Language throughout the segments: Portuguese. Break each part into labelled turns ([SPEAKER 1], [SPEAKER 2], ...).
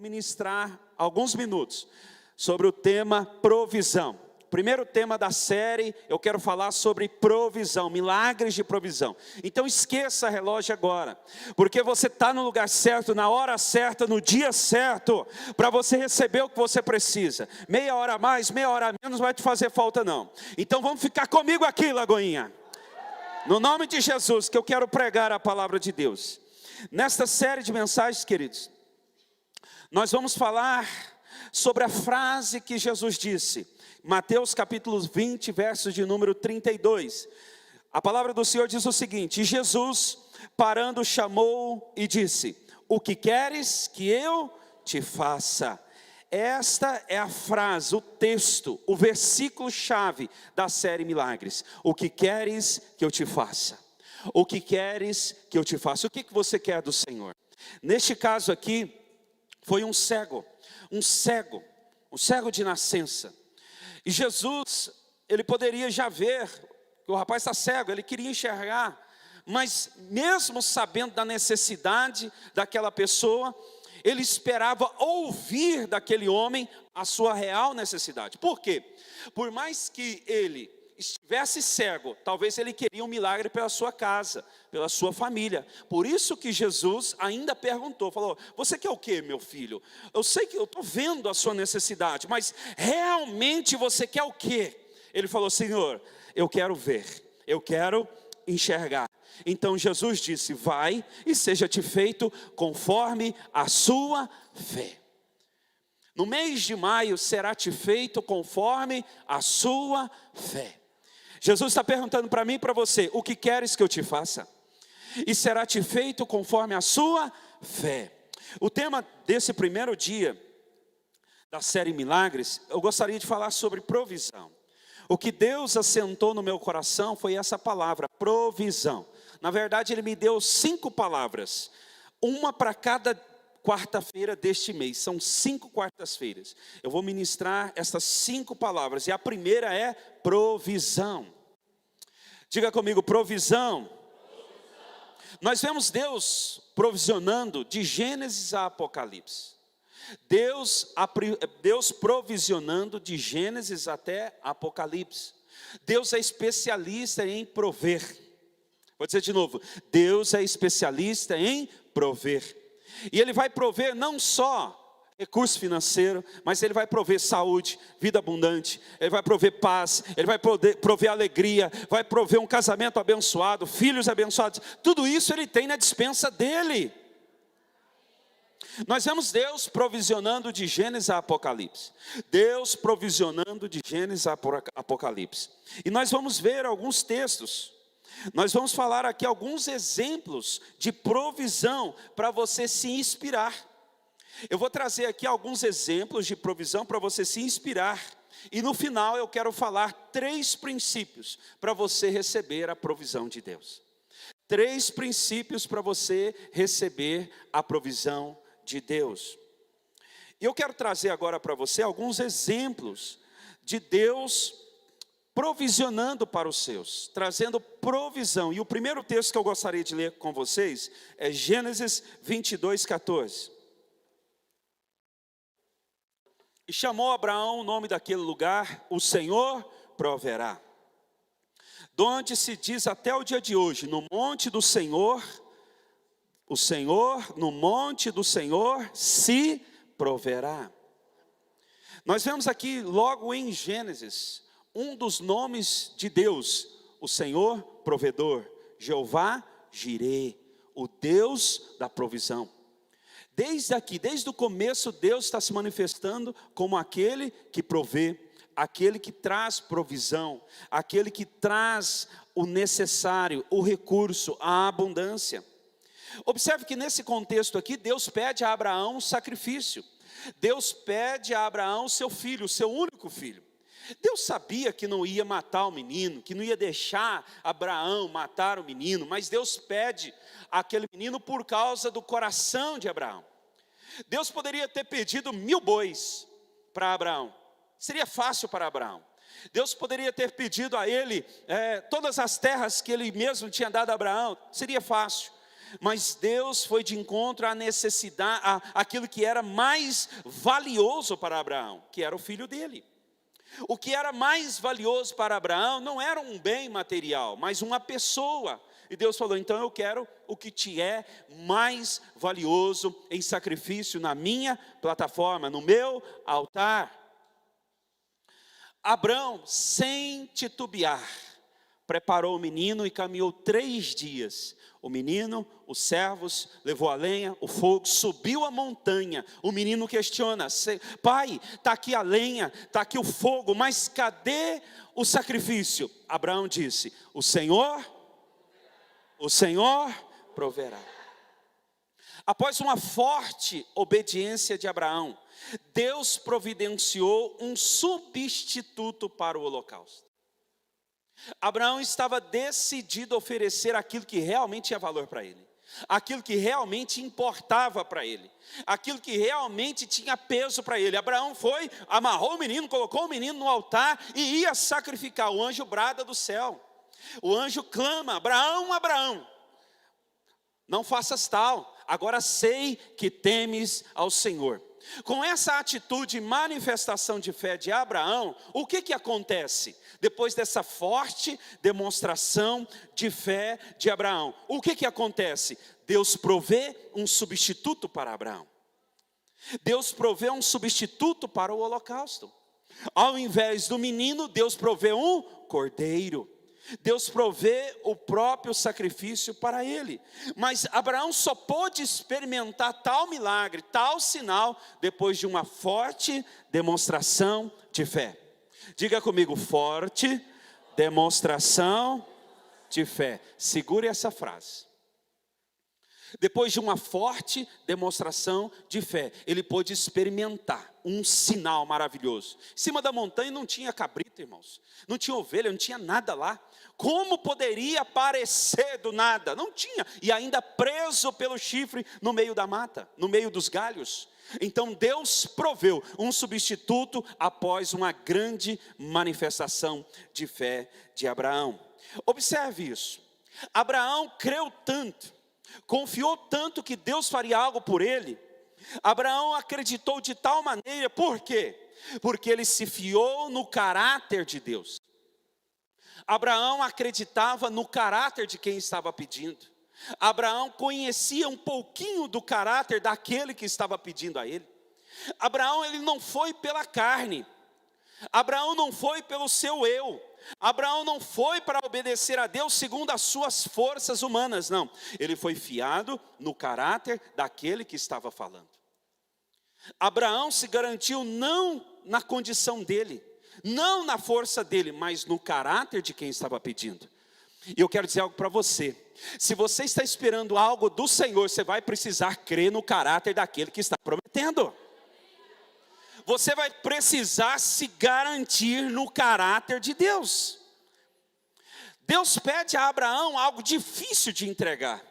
[SPEAKER 1] ministrar alguns minutos sobre o tema provisão. Primeiro tema da série, eu quero falar sobre provisão, milagres de provisão. Então esqueça relógio agora, porque você está no lugar certo, na hora certa, no dia certo, para você receber o que você precisa. Meia hora a mais, meia hora a menos, não vai te fazer falta não. Então vamos ficar comigo aqui, Lagoinha. No nome de Jesus, que eu quero pregar a palavra de Deus. Nesta série de mensagens, queridos, nós vamos falar sobre a frase que Jesus disse. Mateus capítulo 20, versos de número 32. A palavra do Senhor diz o seguinte: Jesus, parando, chamou e disse: o que queres que eu te faça? Esta é a frase, o texto, o versículo-chave da série Milagres. O que queres que eu te faça? O que queres que eu te faça? O que você quer do Senhor? Neste caso aqui, foi um cego de nascença. E Jesus, ele poderia já ver que o rapaz está cego, ele queria enxergar, mas mesmo sabendo da necessidade daquela pessoa, ele esperava ouvir daquele homem a sua real necessidade. Por quê? Por mais que ele estivesse cego, talvez ele queria um milagre pela sua casa, pela sua família. Por isso que Jesus ainda perguntou, falou: você quer o quê, meu filho? Eu sei que eu estou vendo a sua necessidade, mas realmente você quer o quê? Ele falou: Senhor, eu quero ver, eu quero enxergar. Então Jesus disse: vai e seja-te feito conforme a sua fé. No mês de maio será-te feito conforme a sua fé. Jesus está perguntando para mim e para você: o que queres que eu te faça? E será-te feito conforme a sua fé. O tema desse primeiro dia da série Milagres, eu gostaria de falar sobre provisão. O que Deus assentou no meu coração foi essa palavra, provisão. Na verdade, Ele me deu 5 palavras, uma para cada quarta-feira deste mês. São 5 quartas-feiras. Eu vou ministrar essas 5 palavras. E a primeira é provisão. Diga comigo, provisão. Nós vemos Deus provisionando de Gênesis a Apocalipse. Deus provisionando de Gênesis até Apocalipse. Deus é especialista em prover. Vou dizer de novo, Deus é especialista em prover. E Ele vai prover não só recurso financeiro, mas Ele vai prover saúde, vida abundante, Ele vai prover paz, Ele vai prover alegria, vai prover um casamento abençoado, filhos abençoados. Tudo isso Ele tem na despensa dEle. Nós vemos Deus provisionando de Gênesis a Apocalipse. Deus provisionando de Gênesis a Apocalipse. E nós vamos ver alguns textos. Nós vamos falar aqui alguns exemplos de provisão para você se inspirar. Eu vou trazer aqui alguns exemplos de provisão para você se inspirar. E no final eu quero falar 3 princípios para você receber a provisão de Deus. 3 princípios para você receber a provisão de Deus. E eu quero trazer agora para você alguns exemplos de Deus provisionando para os seus, trazendo provisão. E o primeiro texto que eu gostaria de ler com vocês é Gênesis 22, 14. E chamou Abraão o nome daquele lugar, o Senhor proverá. Donde se diz até o dia de hoje, no monte do Senhor, o Senhor, no monte do Senhor se proverá. Nós vemos aqui logo em Gênesis, um dos nomes de Deus, o Senhor provedor, Jeová Jirê, o Deus da provisão. Desde o começo, Deus está se manifestando como aquele que provê, aquele que traz provisão, aquele que traz o necessário, o recurso, a abundância. Observe que nesse contexto aqui, Deus pede a Abraão um sacrifício. Deus pede a Abraão seu filho, o seu único filho. Deus sabia que não ia matar o menino, que não ia deixar Abraão matar o menino, mas Deus pede aquele menino por causa do coração de Abraão. Deus poderia ter pedido 1000 bois para Abraão, seria fácil para Abraão. Deus poderia ter pedido a ele todas as terras que ele mesmo tinha dado a Abraão, seria fácil. mas Deus foi de encontro à necessidade, aquilo que era mais valioso para Abraão, que era o filho dele. O que era mais valioso para Abraão não era um bem material, mas uma pessoa. E Deus falou, então eu quero o que te é mais valioso em sacrifício na minha plataforma, no meu altar. Abraão, sem titubear, preparou o menino e caminhou 3 dias. O menino, os servos, levou a lenha, o fogo, subiu a montanha. O menino questiona, pai, está aqui a lenha, está aqui o fogo, mas cadê o sacrifício? Abraão disse, o Senhor proverá. Após uma forte obediência de Abraão, Deus providenciou um substituto para o holocausto. Abraão estava decidido a oferecer aquilo que realmente tinha valor para ele, aquilo que realmente importava para ele, aquilo que realmente tinha peso para ele. Abraão foi, amarrou o menino, colocou o menino no altar e ia sacrificar. O anjo brada do céu, o anjo clama, Abraão, Abraão, não faças tal, agora sei que temes ao Senhor. Com essa atitude e manifestação de fé de Abraão, o que acontece? Depois dessa forte demonstração de fé de Abraão, o que acontece? Deus provê um substituto para Abraão. Deus provê um substituto para o holocausto. Ao invés do menino, Deus provê um cordeiro. Deus provê o próprio sacrifício para ele. Mas Abraão só pôde experimentar tal milagre, tal sinal, depois de uma forte demonstração de fé. Diga comigo, forte demonstração de fé. Segure essa frase. Depois de uma forte demonstração de fé, ele pôde experimentar um sinal maravilhoso. Em cima da montanha não tinha cabrito, irmãos, não tinha ovelha, não tinha nada lá. Como poderia aparecer do nada? Não tinha, e ainda preso pelo chifre no meio da mata, no meio dos galhos. Então Deus proveu um substituto após uma grande manifestação de fé de Abraão. Observe isso, Abraão creu tanto, confiou tanto que Deus faria algo por ele. Abraão acreditou de tal maneira, por quê? Porque ele se fiou no caráter de Deus. Abraão acreditava no caráter de quem estava pedindo. Abraão conhecia um pouquinho do caráter daquele que estava pedindo a ele. Abraão, ele não foi pela carne. Abraão não foi pelo seu eu. Abraão não foi para obedecer a Deus segundo as suas forças humanas, não. Ele foi fiado no caráter daquele que estava falando. Abraão se garantiu não na condição dele, não na força dele, mas no caráter de quem estava pedindo. E eu quero dizer algo para você. Se você está esperando algo do Senhor, você vai precisar crer no caráter daquele que está prometendo. Você vai precisar se garantir no caráter de Deus. Deus pede a Abraão algo difícil de entregar.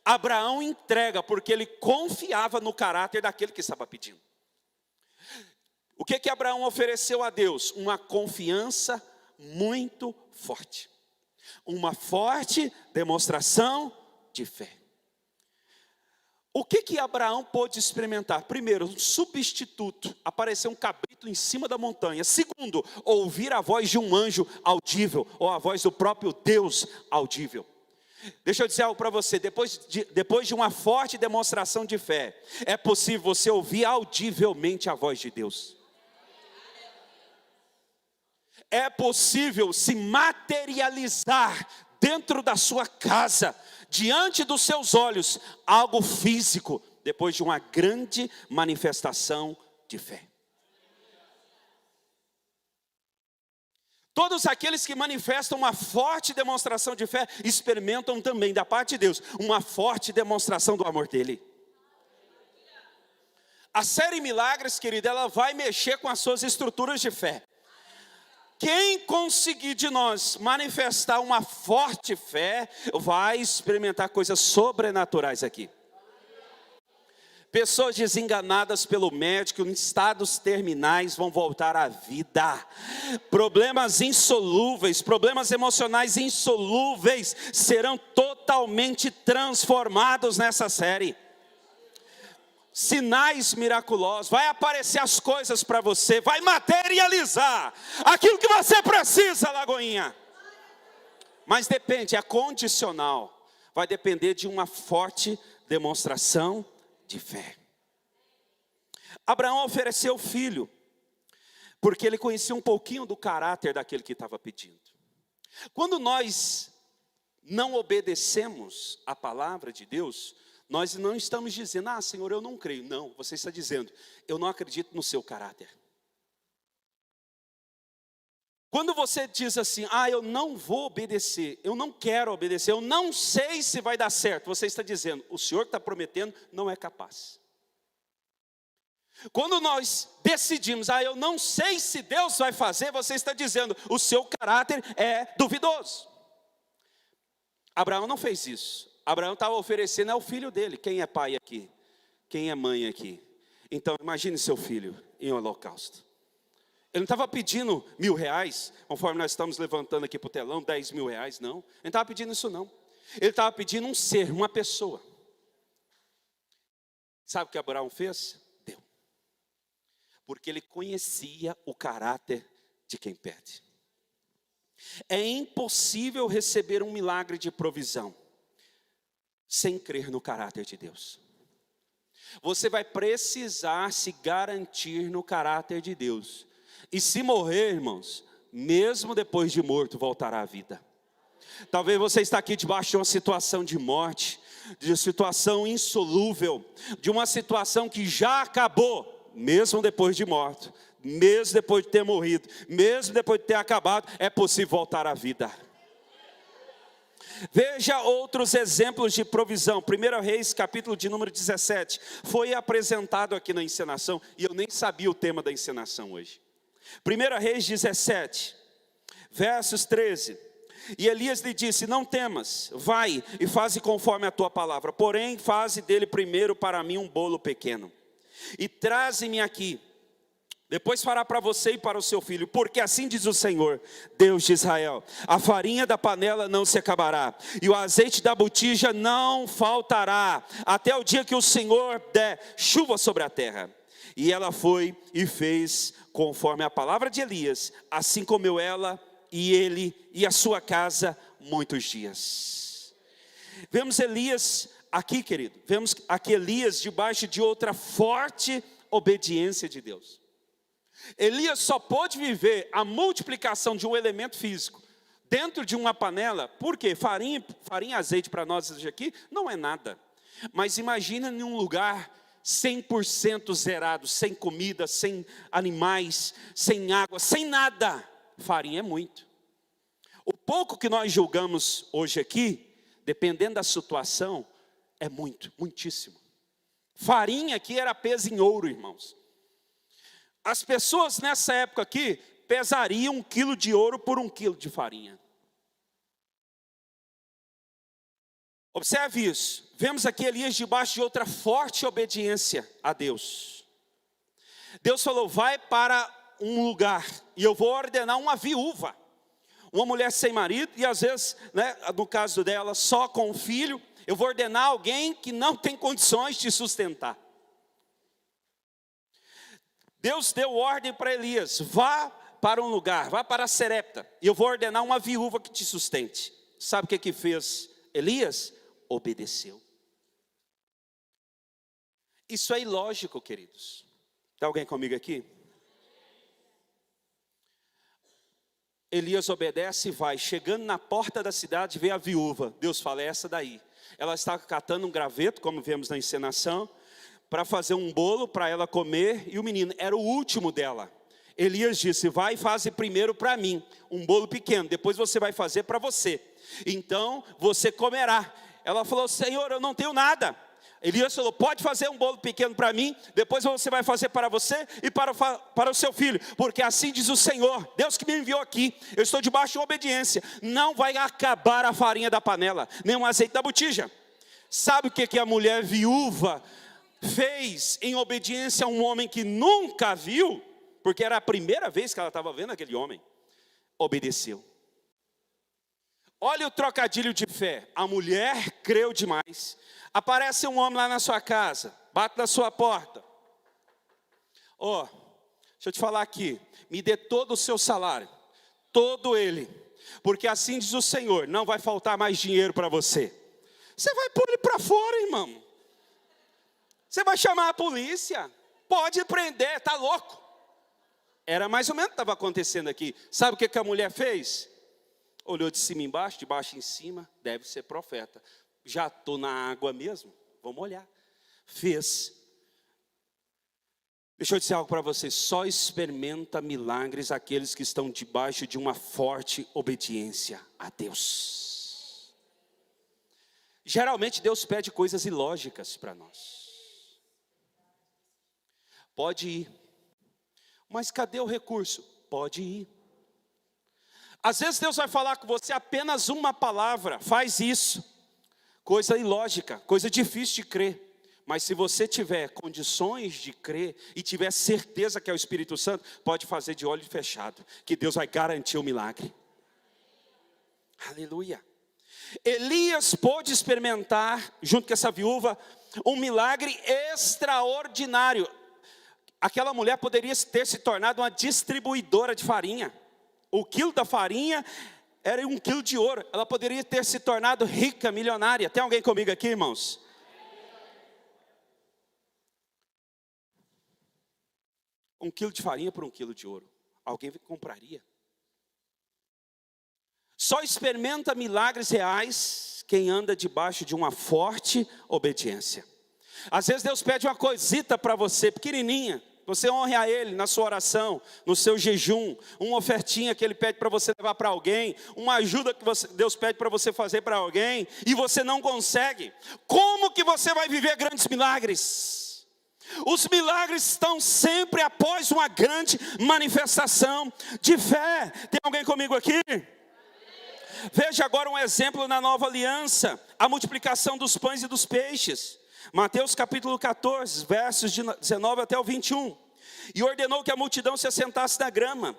[SPEAKER 1] Abraão entrega porque ele confiava no caráter daquele que estava pedindo. O que Abraão ofereceu a Deus? Uma confiança muito forte. Uma forte demonstração de fé. O que Abraão pôde experimentar? Primeiro, um substituto. Apareceu um cabrito em cima da montanha. Segundo, ouvir a voz de um anjo audível, ou a voz do próprio Deus audível. Deixa eu dizer algo para você, depois de uma forte demonstração de fé, é possível você ouvir audivelmente a voz de Deus. É possível se materializar dentro da sua casa, diante dos seus olhos, algo físico, depois de uma grande manifestação de fé. Todos aqueles que manifestam uma forte demonstração de fé, experimentam também da parte de Deus, uma forte demonstração do amor dele. A série Milagres, querida, ela vai mexer com as suas estruturas de fé. Quem conseguir de nós manifestar uma forte fé, vai experimentar coisas sobrenaturais aqui. Pessoas desenganadas pelo médico, em estados terminais, vão voltar à vida. Problemas insolúveis, problemas emocionais insolúveis, serão totalmente transformados nessa série. Sinais miraculosos, vai aparecer as coisas para você, vai materializar aquilo que você precisa, Lagoinha. Mas depende, é condicional, vai depender de uma forte demonstração de fé. Abraão ofereceu o filho, porque ele conhecia um pouquinho do caráter daquele que estava pedindo. Quando nós não obedecemos a palavra de Deus, nós não estamos dizendo, Senhor, eu não creio. Não, você está dizendo, eu não acredito no seu caráter. Quando você diz assim, eu não vou obedecer, eu não quero obedecer, eu não sei se vai dar certo, você está dizendo, o Senhor que está prometendo não é capaz. Quando nós decidimos, eu não sei se Deus vai fazer, você está dizendo, o seu caráter é duvidoso. Abraão não fez isso. Abraão estava oferecendo ao filho dele. Quem é pai aqui? Quem é mãe aqui? Então imagine seu filho em holocausto. Ele não estava pedindo R$1.000, conforme nós estamos levantando aqui para o telão, R$10.000, não. Ele não estava pedindo isso não. Ele estava pedindo um ser, uma pessoa. Sabe o que Abraão fez? Deu. Porque ele conhecia o caráter de quem pede. É impossível receber um milagre de provisão sem crer no caráter de Deus. Você vai precisar se garantir no caráter de Deus. E se morrer, irmãos, mesmo depois de morto, voltará à vida. Talvez você está aqui debaixo de uma situação de morte, de uma situação insolúvel, de uma situação que já acabou, mesmo depois de morto, mesmo depois de ter morrido, mesmo depois de ter acabado, é possível voltar à vida. Veja outros exemplos de provisão. 1 Reis, capítulo de número 17, foi apresentado aqui na encenação, e eu nem sabia o tema da encenação hoje. 1 Reis 17, versos 13. E Elias lhe disse, não temas, vai e faze conforme a tua palavra, porém faze dele primeiro para mim um bolo pequeno, e traze-me aqui, depois fará para você e para o seu filho, porque assim diz o Senhor, Deus de Israel, a farinha da panela não se acabará, e o azeite da botija não faltará, até o dia que o Senhor der chuva sobre a terra. E ela foi e fez conforme a palavra de Elias, assim comeu ela e ele e a sua casa muitos dias. Vemos Elias aqui, querido, vemos aqui Elias debaixo de outra forte obediência de Deus. Elias só pôde viver a multiplicação de um elemento físico dentro de uma panela, porque farinha e azeite para nós aqui não é nada. Mas imagina em um lugar 100% zerado, sem comida, sem animais, sem água, sem nada. Farinha é muito. O pouco que nós julgamos hoje aqui, dependendo da situação, é muito, muitíssimo. Farinha aqui era peso em ouro, irmãos. As pessoas nessa época aqui pesariam 1 quilo de ouro por 1 quilo de farinha. Observe isso. Vemos aqui Elias debaixo de outra forte obediência a Deus. Deus falou, vai para um lugar e eu vou ordenar uma viúva. Uma mulher sem marido e às vezes, no caso dela, só com um filho. Eu vou ordenar alguém que não tem condições de sustentar. Deus deu ordem para Elias, vá para um lugar, vá para Serepta, e eu vou ordenar uma viúva que te sustente. Sabe o que fez Elias? Obedeceu. Isso é ilógico, queridos. Tem alguém comigo aqui? Elias obedece e vai, chegando na porta da cidade, vê a viúva. Deus fala, é essa daí. Ela está catando um graveto, como vemos na encenação, para fazer um bolo para ela comer, e o menino era o último dela. Elias disse, vai e faze primeiro para mim, um bolo pequeno, depois você vai fazer para você, então você comerá. Ela falou, Senhor, eu não tenho nada. Elias falou, pode fazer um bolo pequeno para mim, depois você vai fazer para você e para o seu filho, porque assim diz o Senhor, Deus que me enviou aqui, eu estou debaixo de obediência, não vai acabar a farinha da panela, nem o azeite da botija. Sabe o que a mulher viúva fez em obediência a um homem que nunca viu, porque era a primeira vez que ela estava vendo aquele homem, obedeceu. Olha o trocadilho de fé. A mulher creu demais. Aparece um homem lá na sua casa, bate na sua porta. Deixa eu te falar aqui, me dê todo o seu salário, todo ele, porque assim diz o Senhor, não vai faltar mais dinheiro para você. Você vai pôr ele para fora, irmão. Você vai chamar a polícia, pode prender, tá louco. Era mais ou menos o que estava acontecendo aqui. Sabe o que a mulher fez? Olhou de cima embaixo, de baixo em cima, deve ser profeta. Já estou na água mesmo, vamos olhar. Fez. Deixa eu dizer algo para vocês, só experimenta milagres aqueles que estão debaixo de uma forte obediência a Deus. Geralmente Deus pede coisas ilógicas para nós. Pode ir, mas cadê o recurso? Pode ir. Às vezes Deus vai falar com você apenas uma palavra, faz isso. Coisa ilógica, coisa difícil de crer. Mas se você tiver condições de crer e tiver certeza que é o Espírito Santo, pode fazer de olho fechado, que Deus vai garantir o milagre. Aleluia. Elias pôde experimentar, junto com essa viúva, um milagre extraordinário. Aquela mulher poderia ter se tornado uma distribuidora de farinha. O quilo da farinha era 1 quilo de ouro. Ela poderia ter se tornado rica, milionária. Tem alguém comigo aqui, irmãos? 1 quilo de farinha por 1 quilo de ouro. Alguém compraria? Só experimenta milagres reais quem anda debaixo de uma forte obediência. Às vezes Deus pede uma coisita para você, pequenininha. Você honre a Ele na sua oração, no seu jejum, uma ofertinha que Ele pede para você levar para alguém, uma ajuda que Deus pede para você fazer para alguém, e você não consegue. Como que você vai viver grandes milagres? Os milagres estão sempre após uma grande manifestação de fé. Tem alguém comigo aqui? Veja agora um exemplo na nova aliança, a multiplicação dos pães e dos peixes. Mateus capítulo 14, versos de 19 até o 21. E ordenou que a multidão se assentasse na grama,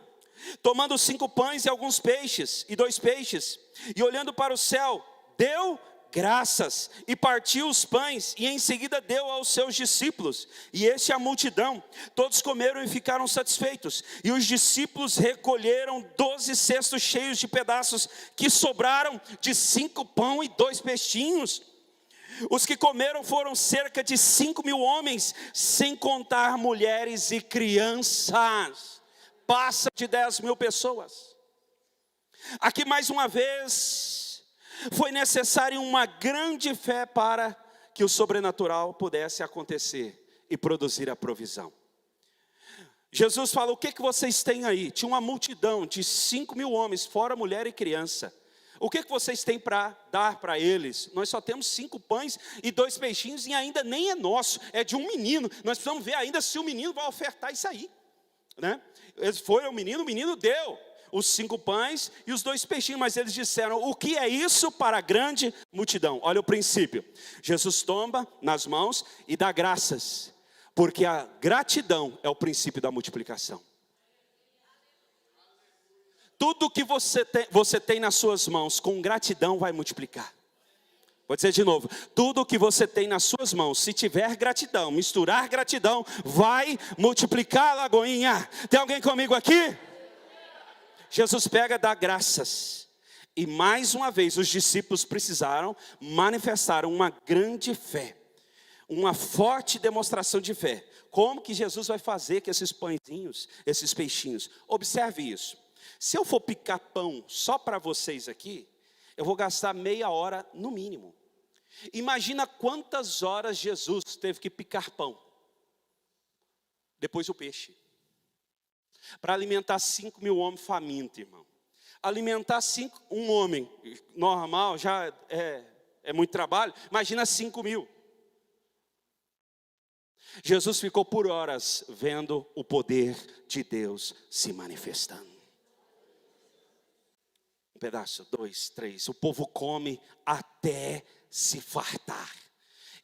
[SPEAKER 1] tomando 5 pães e alguns peixes, e 2 peixes. E olhando para o céu, deu graças, e partiu os pães, e em seguida deu aos seus discípulos. E este a multidão, todos comeram e ficaram satisfeitos. E os discípulos recolheram 12 cestos cheios de pedaços, que sobraram de 5 pão e 2 peixinhos. Os que comeram foram cerca de 5.000 homens, sem contar mulheres e crianças. Passa de 10.000 pessoas. Aqui mais uma vez, foi necessário uma grande fé para que o sobrenatural pudesse acontecer e produzir a provisão. Jesus fala, o que vocês têm aí? Tinha uma multidão de 5.000 homens, fora mulher e criança. O que vocês têm para dar para eles? Nós só temos 5 pães e 2 peixinhos e ainda nem é nosso, é de um menino. Nós precisamos ver ainda se o menino vai ofertar isso aí, né? Eles foram o menino deu os 5 pães e os 2 peixinhos, mas eles disseram, o que é isso para a grande multidão? Olha o princípio, Jesus toma nas mãos e dá graças, porque a gratidão é o princípio da multiplicação. Tudo que você tem nas suas mãos, com gratidão vai multiplicar. Vou dizer de novo, tudo que você tem nas suas mãos, se tiver gratidão, misturar gratidão, vai multiplicar, Lagoinha. Tem alguém comigo aqui? Jesus pega e dá graças. E mais uma vez os discípulos precisaram manifestar uma grande fé. Uma forte demonstração de fé. Como que Jesus vai fazer com esses pãezinhos, esses peixinhos? Observe isso. Se eu for picar pão só para vocês aqui, eu vou gastar meia hora no mínimo. Imagina quantas horas Jesus teve que picar pão. Depois o peixe. Para alimentar 5.000 homens famintos, irmão. Alimentar um homem normal já é muito trabalho. Imagina 5.000. Jesus ficou por horas vendo o poder de Deus se manifestando. Pedaço, 2, 3, o povo come até se fartar.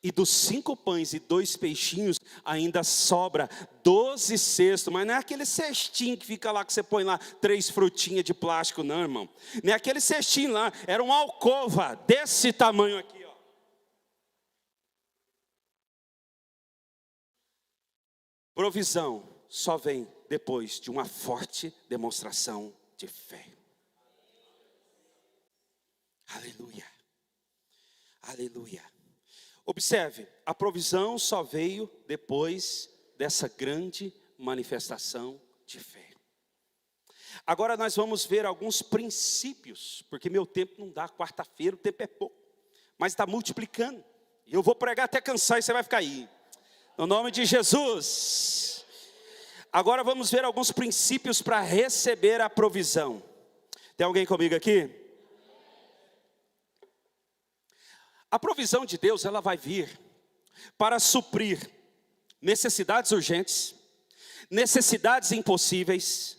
[SPEAKER 1] E dos 5 pães e 2 peixinhos, ainda sobra 12 cestos. Mas não é aquele cestinho que fica lá, que você põe lá 3 frutinhas de plástico, não, irmão. Não é aquele cestinho lá, era uma alcova desse tamanho aqui, ó. Provisão só vem depois de uma forte demonstração de fé. Aleluia. Aleluia. Observe, a provisão só veio depois dessa grande manifestação de fé. Agora nós vamos ver alguns princípios, porque meu tempo não dá, quarta-feira o tempo é pouco, mas está multiplicando. E eu vou pregar até cansar e você vai ficar aí. No nome de Jesus. Agora vamos ver alguns princípios para receber a provisão. Tem alguém comigo aqui? A provisão de Deus, ela vai vir para suprir necessidades urgentes, necessidades impossíveis,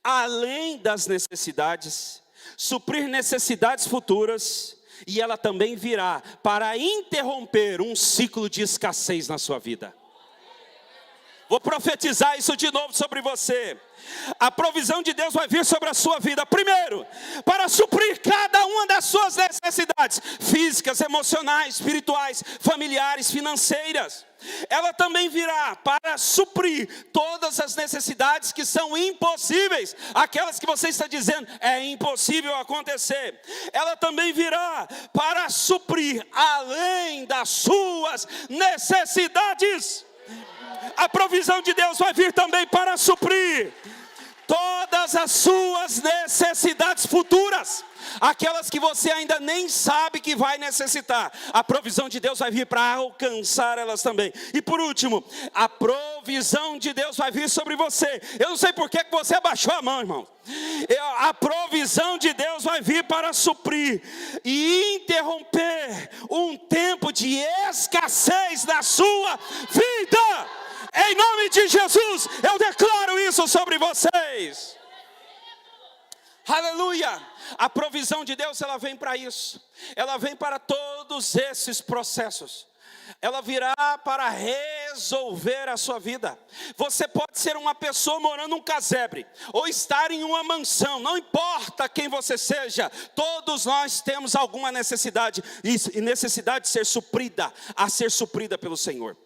[SPEAKER 1] além das necessidades, suprir necessidades futuras, e ela também virá para interromper um ciclo de escassez na sua vida. Vou profetizar isso de novo sobre você. A provisão de Deus vai vir sobre a sua vida, primeiro, para suprir cada uma das suas necessidades físicas, emocionais, espirituais, familiares, financeiras. Ela também virá para suprir todas as necessidades que são impossíveis, aquelas que você está dizendo é impossível acontecer. Ela também virá para suprir além das suas necessidades. A provisão de Deus vai vir também para suprir todas as suas necessidades futuras, aquelas que você ainda nem sabe que vai necessitar. A provisão de Deus vai vir para alcançar elas também. E por último, a provisão de Deus vai vir sobre você. Eu não sei por que você abaixou a mão, irmão. A provisão de Deus vai vir para suprir e interromper um tempo de escassez na sua vida. Em nome de Jesus, eu declaro isso sobre vocês. Aleluia. A provisão de Deus, ela vem para isso. Ela vem para todos esses processos. Ela virá para resolver a sua vida. Você pode ser uma pessoa morando num casebre, ou estar em uma mansão, não importa quem você seja, todos nós temos alguma necessidade, e necessidade de ser suprida, a ser suprida pelo Senhor.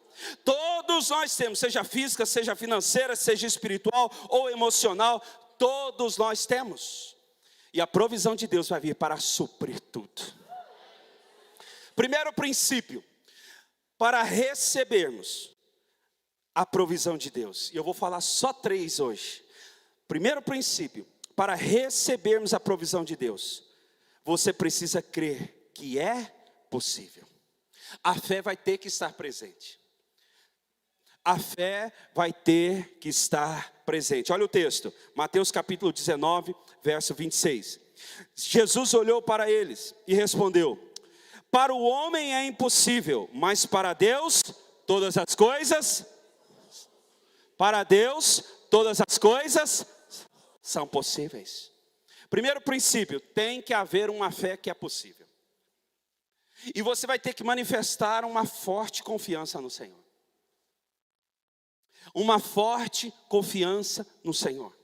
[SPEAKER 1] Todos nós temos, seja física, seja financeira, seja espiritual ou emocional, todos nós temos. E a provisão de Deus vai vir para suprir tudo. Primeiro princípio, para recebermos a provisão de Deus. E eu vou falar só 3 hoje. Primeiro princípio, para recebermos a provisão de Deus, você precisa crer que é possível. A fé vai ter que estar presente. A fé vai ter que estar presente. Olha o texto, Mateus capítulo 19, verso 26. Jesus olhou para eles e respondeu: para o homem é impossível, mas para Deus todas as coisas, para Deus todas as coisas são possíveis. Primeiro princípio, tem que haver uma fé que é possível. E você vai ter que manifestar uma forte confiança no Senhor. Uma forte confiança no Senhor.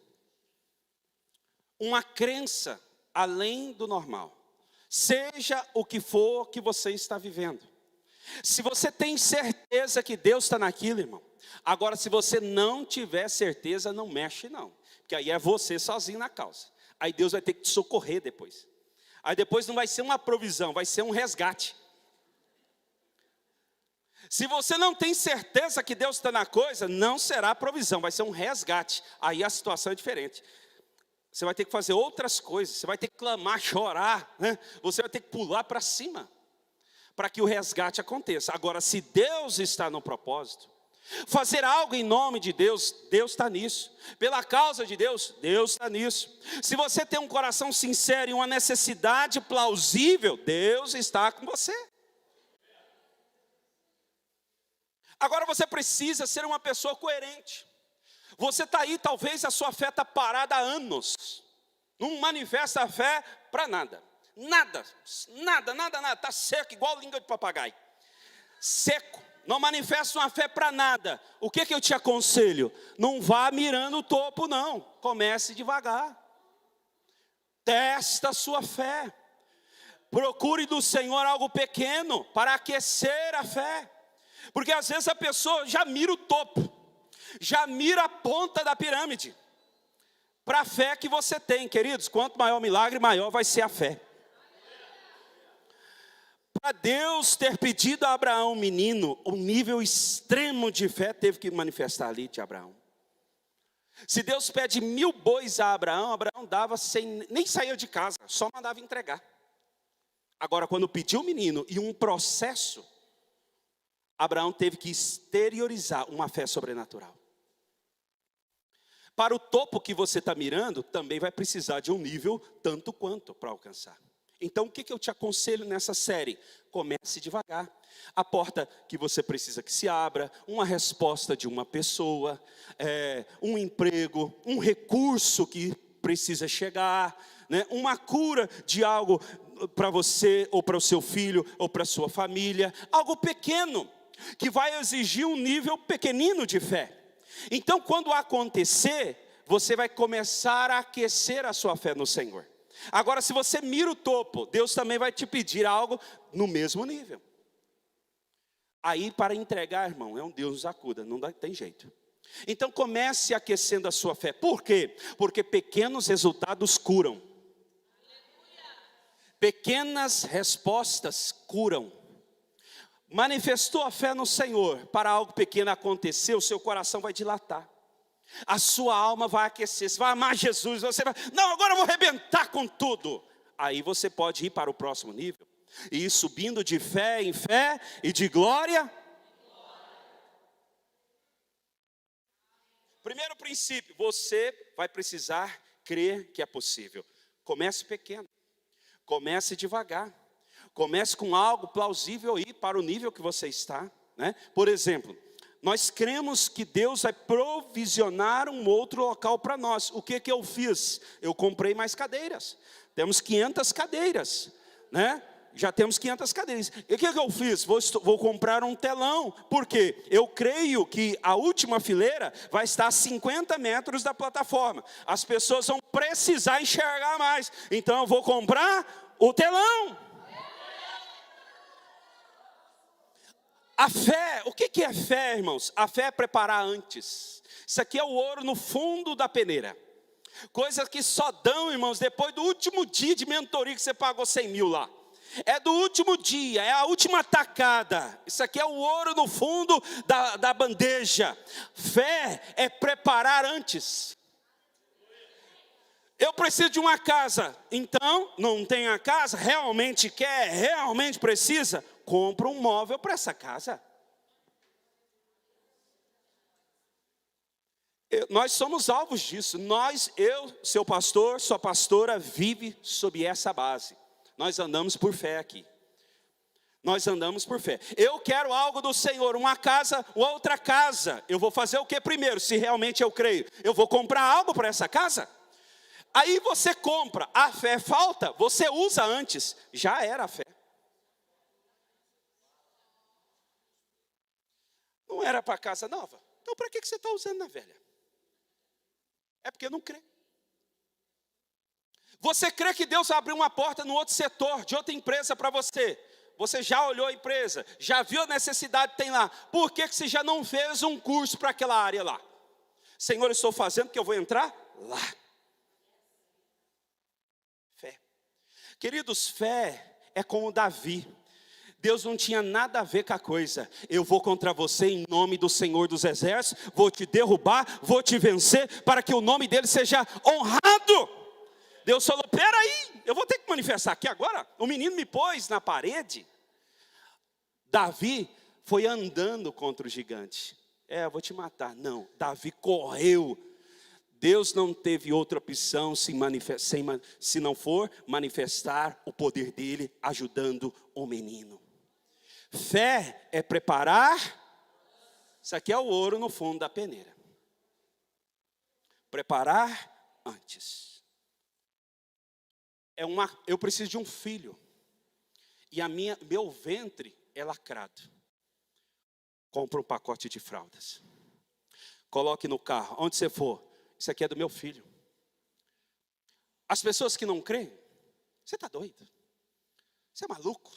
[SPEAKER 1] Uma crença além do normal. Seja o que for que você está vivendo. Se você tem certeza que Deus está naquilo, irmão. Agora, se você não tiver certeza, não mexe não. Porque aí é você sozinho na causa. Aí Deus vai ter que te socorrer depois. Aí depois não vai ser uma provisão, vai ser um resgate. Se você não tem certeza que Deus está na coisa, não será provisão, vai ser um resgate. Aí a situação é diferente. Você vai ter que fazer outras coisas, você vai ter que clamar, chorar, né? Você vai ter que pular para cima, para que o resgate aconteça. Agora, se Deus está no propósito, fazer algo em nome de Deus, Deus está nisso. Pela causa de Deus, Deus está nisso. Se você tem um coração sincero e uma necessidade plausível, Deus está com você. Agora você precisa ser uma pessoa coerente. Você está aí, talvez a sua fé está parada há anos. Não manifesta a fé para nada. Nada, está seco, igual língua de papagaio. seco, não manifesta uma fé para nada, o que eu te aconselho? Não vá mirando o topo não, comece devagar. Testa a sua fé. Procure do Senhor algo pequeno para aquecer a fé. Porque às vezes a pessoa já mira o topo, já mira a ponta da pirâmide. Para a fé que você tem, queridos, quanto maior o milagre, maior vai ser a fé. Para Deus ter pedido a Abraão um menino, um nível extremo de fé teve que manifestar ali de Abraão. Se Deus pede 1000 bois a Abraão, Abraão dava sem, nem saía de casa, só mandava entregar. Agora, quando pediu o menino e um processo, Abraão teve que exteriorizar uma fé sobrenatural. Para o topo que você está mirando, também vai precisar de um nível tanto quanto para alcançar. Então, o que eu te aconselho nessa série? Comece devagar. A porta que você precisa que se abra, uma resposta de uma pessoa, um emprego, um recurso que precisa chegar, né? Uma cura de algo para você, ou para o seu filho, ou para a sua família. Algo pequeno, que vai exigir um nível pequenino de fé. Então, quando acontecer, você vai começar a aquecer a sua fé no Senhor. Agora, se você mira o topo, Deus também vai te pedir algo no mesmo nível. Aí, para entregar, irmão, é um Deus nos acuda, não tem jeito. Então, comece aquecendo a sua fé. Por quê? Porque pequenos resultados curam. Pequenas respostas curam. Manifestou a fé no Senhor, para algo pequeno acontecer, o seu coração vai dilatar. A sua alma vai aquecer, você vai amar Jesus, você vai, não, agora eu vou arrebentar com tudo. Aí você pode ir para o próximo nível, e ir subindo de fé em fé, e de glória. Primeiro princípio, você vai precisar crer que é possível. Comece pequeno, comece devagar, comece com algo plausível e ir para o nível que você está, né? Por exemplo, nós cremos que Deus vai provisionar um outro local para nós. O que eu fiz? Eu comprei mais cadeiras. Temos 500 cadeiras, né? Já temos 500 cadeiras. E o que eu fiz? Vou comprar um telão. Por quê? Eu creio que a última fileira vai estar a 50 metros da plataforma. As pessoas vão precisar enxergar mais. Então eu vou comprar o telão. A fé, o que é fé, irmãos? A fé é preparar antes. Isso aqui é o ouro no fundo da peneira. Coisas que só dão, irmãos, depois do último dia de mentoria que você pagou 100 mil lá. É do último dia, é a última tacada. Isso aqui é o ouro no fundo da bandeja. Fé é preparar antes. Eu preciso de uma casa. Então, não tem a casa, realmente quer, realmente precisa, compra um móvel para essa casa. Nós somos alvos disso. Seu pastor, sua pastora, vive sob essa base. Nós andamos por fé aqui. Nós andamos por fé. Eu quero algo do Senhor, uma casa, outra casa. Eu vou fazer o que primeiro? Se realmente eu creio, eu vou comprar algo para essa casa? Aí você compra, a fé falta, você usa antes, já era a fé. Não era para casa nova? Então para que você está usando na velha? É porque não crê. Você crê que Deus abriu uma porta no outro setor, de outra empresa para você. Você já olhou a empresa, já viu a necessidade que tem lá. Por que você já não fez um curso para aquela área lá? Senhor, eu estou fazendo porque eu vou entrar lá. Fé. Queridos, fé é como Davi. Deus não tinha nada a ver com a coisa. Eu vou contra você em nome do Senhor dos Exércitos, vou te derrubar, vou te vencer, para que o nome dele seja honrado. Deus falou, peraí, eu vou ter que manifestar aqui agora. O menino me pôs na parede. Davi foi andando contra o gigante. Eu vou te matar. Não, Davi correu. Deus não teve outra opção se não for manifestar o poder dele ajudando o menino. Fé é preparar. Isso aqui é o ouro no fundo da peneira. Preparar antes. Eu preciso de um filho. E meu ventre é lacrado. compra um pacote de fraldas. Coloque no carro, onde você for, isso aqui é do meu filho. As pessoas que não creem, você está doido? Você é maluco?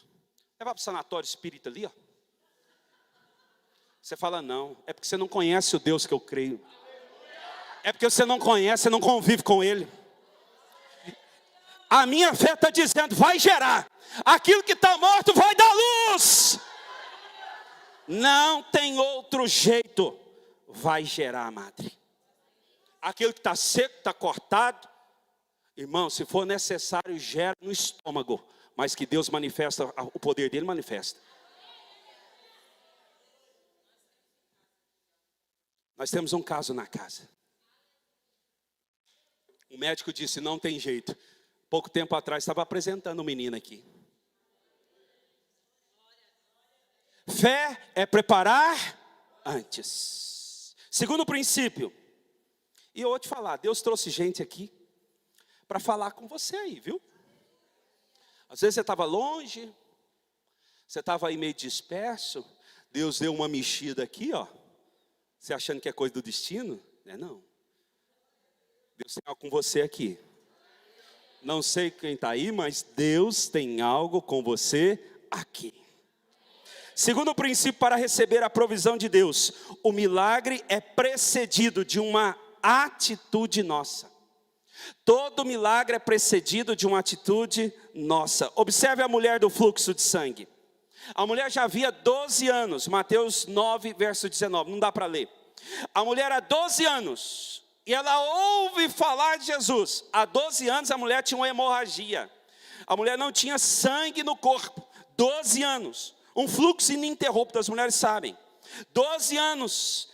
[SPEAKER 1] Levar para o sanatório espírita ali, ó. Você fala, não, é porque você não conhece o Deus que eu creio. É porque você não conhece, você não convive com Ele. A minha fé está dizendo, vai gerar. Aquilo que está morto vai dar luz. Não tem outro jeito. Vai gerar, madre. Aquilo que está seco, está cortado. Irmão, se for necessário, gera no estômago. Mas que Deus manifesta, o poder dele manifesta. Nós temos um caso na casa. O médico disse, não tem jeito. Pouco tempo atrás estava apresentando um menino aqui. Fé é preparar antes. Segundo princípio. E eu vou te falar, Deus trouxe gente aqui para falar com você aí, viu? Às vezes você estava longe, você estava aí meio disperso, Deus deu uma mexida aqui, ó. Você achando que é coisa do destino? Não. Deus tem algo com você aqui. Não sei quem está aí, mas Deus tem algo com você aqui. Segundo princípio para receber a provisão de Deus, o milagre é precedido de uma atitude nossa. Todo milagre é precedido de uma atitude nossa. Observe a mulher do fluxo de sangue. A mulher já havia 12 anos, Mateus 9, verso 19, não dá para ler. A mulher há 12 anos, e ela ouve falar de Jesus. Há 12 anos a mulher tinha uma hemorragia. A mulher não tinha sangue no corpo, 12 anos. Um fluxo ininterrupto, as mulheres sabem. 12 anos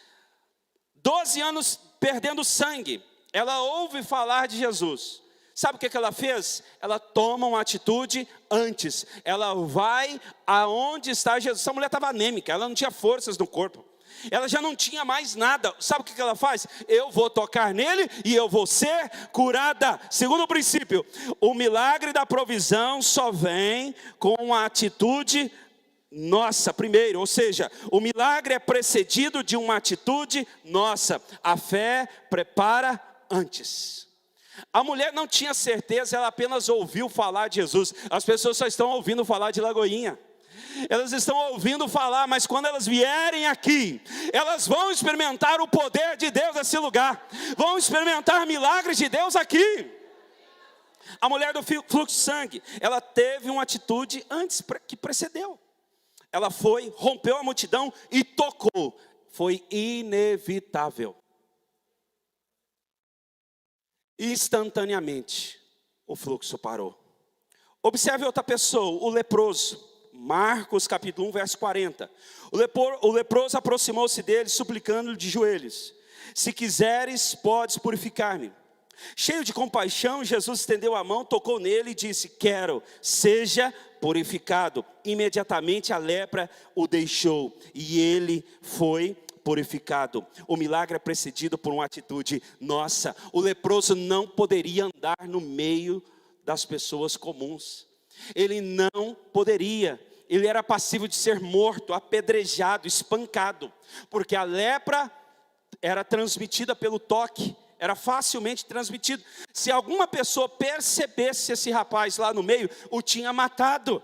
[SPEAKER 1] perdendo sangue. Ela ouve falar de Jesus. Sabe o que ela fez? Ela toma uma atitude antes. Ela vai aonde está Jesus. Essa mulher estava anêmica, ela não tinha forças no corpo. Ela já não tinha mais nada. Sabe o que ela faz? Eu vou tocar nele e eu vou ser curada. Segundo princípio, o milagre da provisão só vem com uma atitude nossa primeiro. Ou seja, o milagre é precedido de uma atitude nossa. A fé prepara antes. A mulher não tinha certeza, ela apenas ouviu falar de Jesus. As pessoas só estão ouvindo falar de Lagoinha. Elas estão ouvindo falar, mas quando elas vierem aqui, elas vão experimentar o poder de Deus nesse lugar. Vão experimentar milagres de Deus aqui. A mulher do fluxo de sangue, ela teve uma atitude antes que precedeu. Ela foi, rompeu a multidão e tocou. Foi inevitável. Instantaneamente, o fluxo parou. Observe outra pessoa, o leproso. Marcos capítulo 1, verso 40. O leproso aproximou-se dele, suplicando-lhe de joelhos: se quiseres, podes purificar-me. Cheio de compaixão, Jesus estendeu a mão, tocou nele e disse: quero, seja purificado. Imediatamente a lepra o deixou e ele foi purificado. O milagre é precedido por uma atitude nossa. O leproso não poderia andar no meio das pessoas comuns. Ele não poderia. Ele era passivo de ser morto, apedrejado, espancado, porque a lepra era transmitida pelo toque, era facilmente transmitido. Se alguma pessoa percebesse esse rapaz lá no meio, o tinha matado.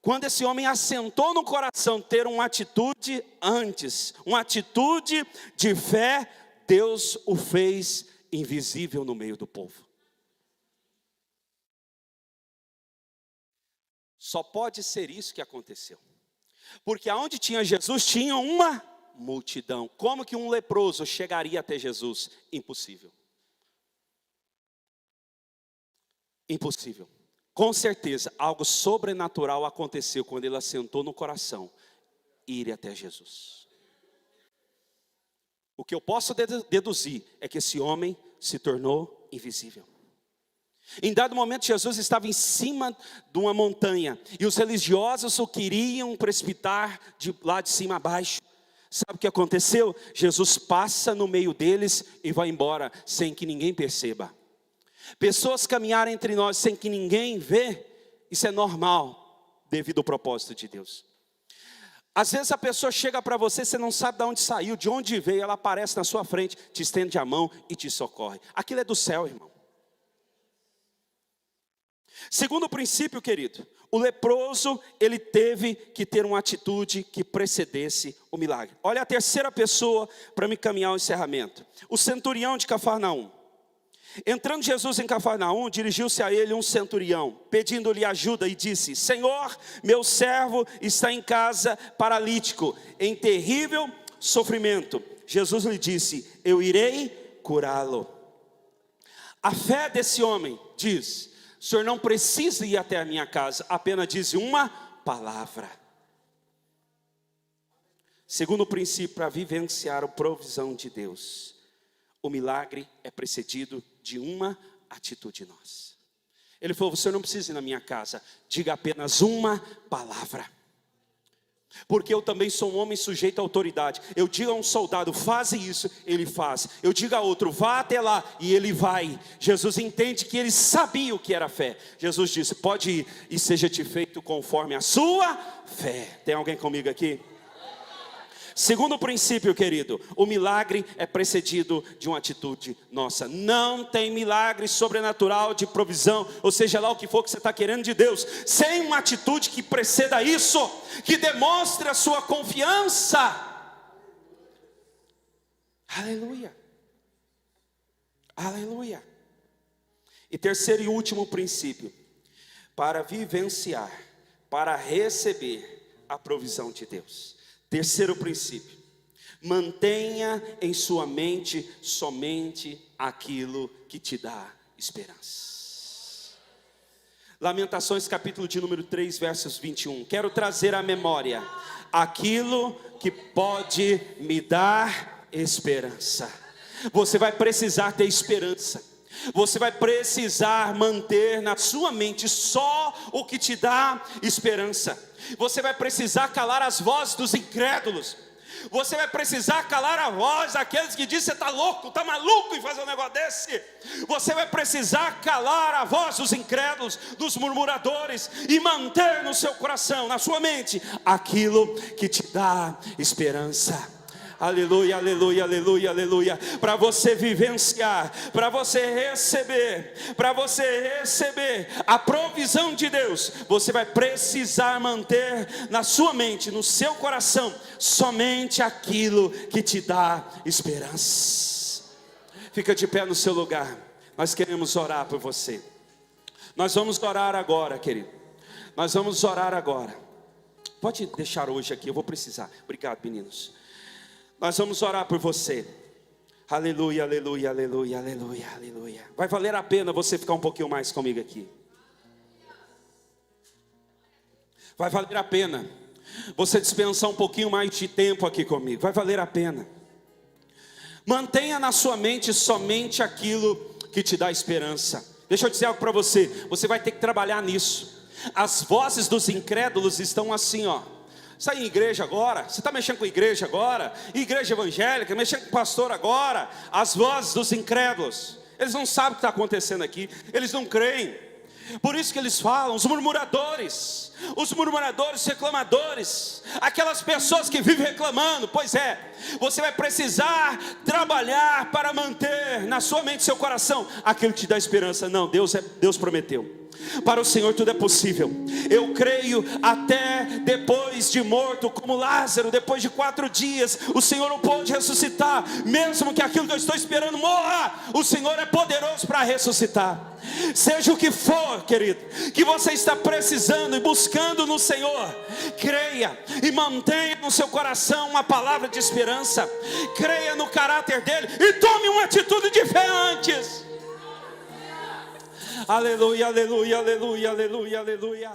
[SPEAKER 1] Quando esse homem assentou no coração ter uma atitude antes, uma atitude de fé, Deus o fez invisível no meio do povo. Só pode ser isso que aconteceu. Porque aonde tinha Jesus, tinha uma multidão. Como que um leproso chegaria até Jesus? Impossível. Impossível. Com certeza, algo sobrenatural aconteceu quando ele assentou no coração ir até Jesus. O que eu posso deduzir é que esse homem se tornou invisível. Em dado momento, Jesus estava em cima de uma montanha e os religiosos o queriam precipitar de lá de cima a baixo. Sabe o que aconteceu? Jesus passa no meio deles e vai embora sem que ninguém perceba. Pessoas caminharem entre nós sem que ninguém vê, isso é normal devido ao propósito de Deus. Às vezes a pessoa chega para você, você não sabe de onde saiu, de onde veio, ela aparece na sua frente, te estende a mão e te socorre. Aquilo é do céu, irmão. Segundo princípio, querido, o leproso, ele teve que ter uma atitude que precedesse o milagre. Olha a terceira pessoa para me caminhar ao encerramento. O centurião de Cafarnaum. Entrando Jesus em Cafarnaum, dirigiu-se a ele um centurião, pedindo-lhe ajuda e disse: Senhor, meu servo está em casa paralítico, em terrível sofrimento. Jesus lhe disse: eu irei curá-lo. A fé desse homem diz: o senhor não precisa ir até a minha casa, apenas diz uma palavra. Segundo princípio, para vivenciar a provisão de Deus, o milagre é precedido de uma atitude nossa. Ele falou: você não precisa ir na minha casa, diga apenas uma palavra. Porque eu também sou um homem sujeito à autoridade. Eu digo a um soldado: faça isso, ele faz. Eu digo a outro: vá até lá, e ele vai. Jesus entende que ele sabia o que era fé. Jesus disse: pode ir, e seja-te feito conforme a sua fé. Tem alguém comigo aqui? Segundo princípio, querido, o milagre é precedido de uma atitude nossa. Não tem milagre sobrenatural de provisão, ou seja lá o que for que você está querendo de Deus, sem uma atitude que preceda isso, que demonstre a sua confiança. Aleluia, aleluia. E terceiro e último princípio, para vivenciar, para receber a provisão de Deus. Terceiro princípio: mantenha em sua mente somente aquilo que te dá esperança. Lamentações capítulo de número 3, versos 21. Quero trazer à memória aquilo que pode me dar esperança. Você vai precisar ter esperança. Você vai precisar manter na sua mente só o que te dá esperança. Você vai precisar calar as vozes dos incrédulos. Você vai precisar calar a voz daqueles que dizem: você está louco, está maluco em fazer um negócio desse. Você vai precisar calar a voz dos incrédulos, dos murmuradores, e manter no seu coração, na sua mente, aquilo que te dá esperança. Aleluia, aleluia, aleluia, aleluia. Para você vivenciar, para você receber a provisão de Deus, você vai precisar manter na sua mente, no seu coração, somente aquilo que te dá esperança. Fica de pé no seu lugar. Nós queremos orar por você. Nós vamos orar agora, querido. Nós vamos orar agora. Pode deixar hoje aqui, eu vou precisar. Obrigado, meninos. Nós vamos orar por você. Aleluia, aleluia, aleluia, aleluia, aleluia. Vai valer a pena você ficar um pouquinho mais comigo aqui. Vai valer a pena você dispensar um pouquinho mais de tempo aqui comigo. Vai valer a pena. Mantenha na sua mente somente aquilo que te dá esperança. Deixa eu dizer algo para você. Você vai ter que trabalhar nisso. As vozes dos incrédulos estão assim, ó. Você está em igreja agora? Você está mexendo com igreja agora? Igreja evangélica, mexendo com pastor agora? As vozes dos incrédulos, eles não sabem o que está acontecendo aqui. Eles não creem. Por isso que eles falam, os murmuradores, reclamadores, aquelas pessoas que vivem reclamando. Pois é, você vai precisar trabalhar para manter na sua mente e seu coração aquilo que te dá esperança. Não, Deus prometeu. Para o Senhor tudo é possível. Eu creio até depois de morto, como Lázaro, depois de 4 dias, o Senhor o pôde ressuscitar. Mesmo que aquilo que eu estou esperando morra, o Senhor é poderoso para ressuscitar. Seja o que for, querido, que você está precisando e buscando no Senhor, creia e mantenha no seu coração uma palavra de esperança. Creia no caráter dele e tome uma atitude de fé antes. Aleluia, aleluia, aleluia, aleluia, aleluia.